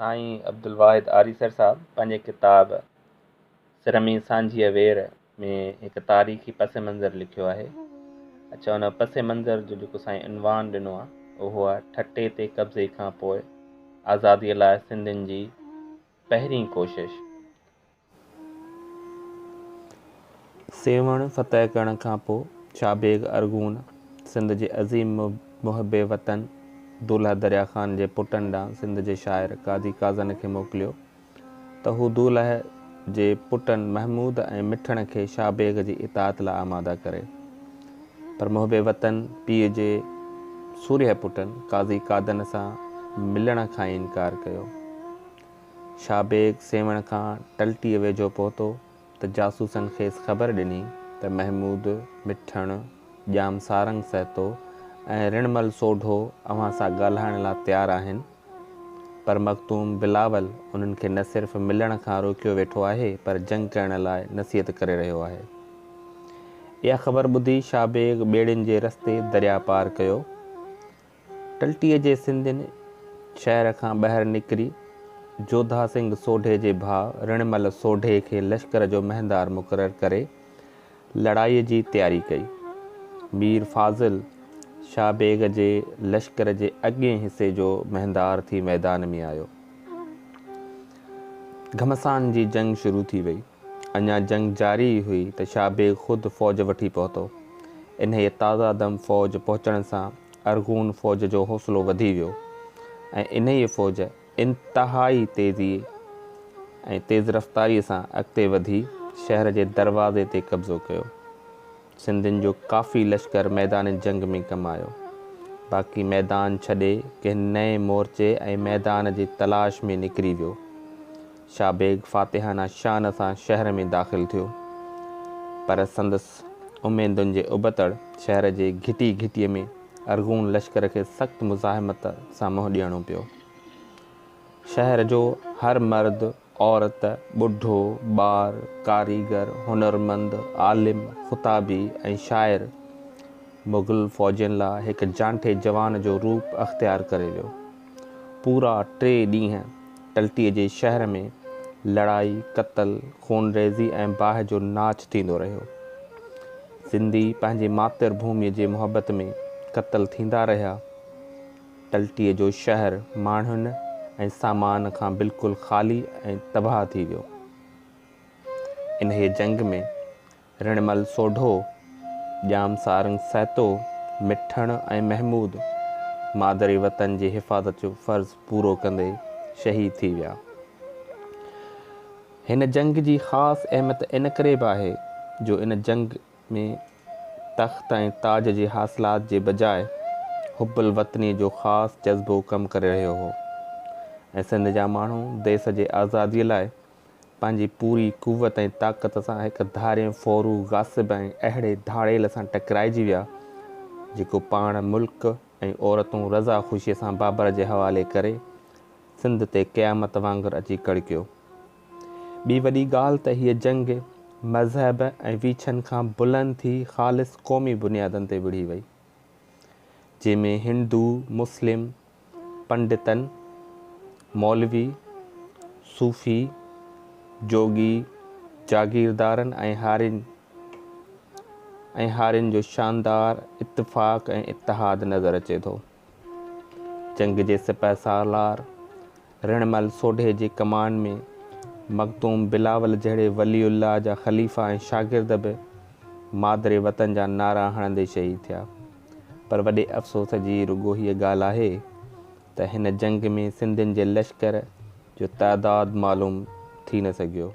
साईं अब्दुल वाहिद आरीसर साहब पंहिंजे किताब सिरमी सांझीअ वेर में हिकु तारीख़ी पस मंज़र लिखियो आहे। अच्छा, उन पस मंज़र जो जेको साईं इनवान ॾिनो आहे उहो आहे ठटे ते कब्ज़े खां पोइ आज़ादीअ लाइ सिंधियुनि जी पहिरीं कोशिश। सेवण फतह करण खां पोइ शाबेग अरगून सिंध जे अज़ीम मुहबे वतन दूल्हा दरिया ख़ान जे पुटनि ॾांहुं सिंध जे शाइर काज़ी काज़न खे मोकिलियो त हू दूल्हे जे पुटनि महमूद ऐं मिठण खे शाबेग जी इताअत लाइ आमादा करे। पर मुहबे वतन पीउ जे सूर्य पुटनि काज़ी कादन सां मिलण खां इनकार कयो। शाबेग सेवण खां टलटीअ वेझो पहुतो त जासूसनि खेसि ख़बर ॾिनी त महमूद मिठण ॼाम सारंग सहतो ऐं रिणमल सोढो अव्हां सां ॻाल्हाइण लाइ तयारु आहिनि। पर मख़तूम बिलावल उन्हनि खे न सिर्फ़ु मिलण खां रोकियो वेठो आहे पर जंग करण लाइ नसीहत करे रहियो आहे। इहा ख़बर ॿुधी शाबेग ॿेड़ियुनि जे रस्ते दरिया पार कयो। टलटीअ जे सिंधियुनि शहर खां ॿाहिरि निकिरी जोधा सिंह सोढे जे भाउ रिणमल सोढे खे लश्कर जो महंदार मुक़ररु करे लड़ाईअ जी तयारी कई। मीर फाज़िल शाबेग जे लश्कर जे अॻिएं हिसे जो महंदार थी मैदान में आयो। घमसान जी जंग शुरू थी वई। अञा जंग जारी हुई त शाबेग ख़ुदि फ़ौज वठी पहुतो। इन ताज़ा दम फ़ौज पहुचण सां अरगून फ़ौज जो हौसलो वधी वियो ऐं इन फ़ौज इंतिहाई तेज़ी ऐं तेज़ रफ़्तारीअ सां अॻिते वधी शहर जे दरवाज़े ते कब्ज़ो कयो। सिंधियुनि जो काफ़ी लश्कर मैदान जंग में कमु आयो। बाक़ी मैदान छॾे कंहिं नए मोर्चे ऐं मैदान जी तलाश में निकिरी वियो। शाबेग फ़ातिहाना शान सां शहर में दाख़िल थियो, पर संदसि उमेदुनि जे उबतड़ शहर जे घिटी घिटीअ में अरगून लश्कर खे सख़्तु मुज़ाहिमत सां मुंहुं ॾियणो पियो। शहर जो हर मर्द, औरत, ॿुढो, ॿार, कारीगर, हुनरमंद, आलिम, ख़ुताबी ऐं शाइर मुग़ल फ़ौजियुनि लाइ हिकु जांठे जवान जो रूप अख़्तियार करे वियो। पूरा 3 ॾींहं टलटीअ जे शहर में लड़ाई, क़त्ल, खूनरेज़ी ऐं बाहि जो नाच थींदो रहियो। सिंधी पंहिंजी मातृभूमिअ जे मुहबत में क़त्ल थींदा रहिया। टलटीअ जो शहर माण्हुनि ऐं सामान खां बिल्कुलु ख़ाली ऐं तबाह थी वियो। इन जंग में रिणमल सोढो ॼाम सारंग सहतो, मिठण ऐं महमूद मादरी वतन जी हिफ़ाज़त जो फ़र्ज़ु पूरो कंदे शहीद थी विया। हिन जंग जी ख़ासि अहमियत इन करे बि आहे जो इन जंग में तख़्त ऐं ताज जे हासिलात जे बजाए हुब्बुल वतनी जो ख़ासि जज़्बो कमु करे रहियो हो ऐं सिंध जा माण्हू देश जे आज़ादीअ लाइ पंहिंजी पूरी क़ुवत ऐं ताक़त सां हिकु धारियो फ़ौरू गासिब ऐं अहिड़े धाड़ेल सां टकराइजी विया जेको पाण मुल्क ऐं औरतूं रज़ा ख़ुशीअ सां बाबर जे हवाले करे सिंध ते क़यामत वांगुरु अची कड़कियो। ॿी वॾी ॻाल्हि त हीअ जंग मज़हब ऐं वीछनि खां बुलंद थी ख़ालिस क़ौमी बुनियादनि ते विढ़ी वई, जंहिंमें हिंदू, मुस्लिम, पंडितनि, मौलवी, सूफ़ी, जोगी, जागीरदारनि ऐं हारियुनि जो शानदार इत्तिफ़ाक़ ऐं इत्तिहाद नज़र अचे थो। जंग जे सिपह सालार रिणमल सोढे जे कमान में मख़दूम बिलावल जहिड़े वलीउल्लाह जा ख़लीफ़ा ऐं शागिर्द बि मादरे वतन जा नारा हणंदे शहीद थिया। पर वॾे अफ़सोस जी रुॻो हीअ ॻाल्हि आहे त हिन जंग में सिंधियुनि जे लश्कर जो तइदादु मालूम थी न सघियो।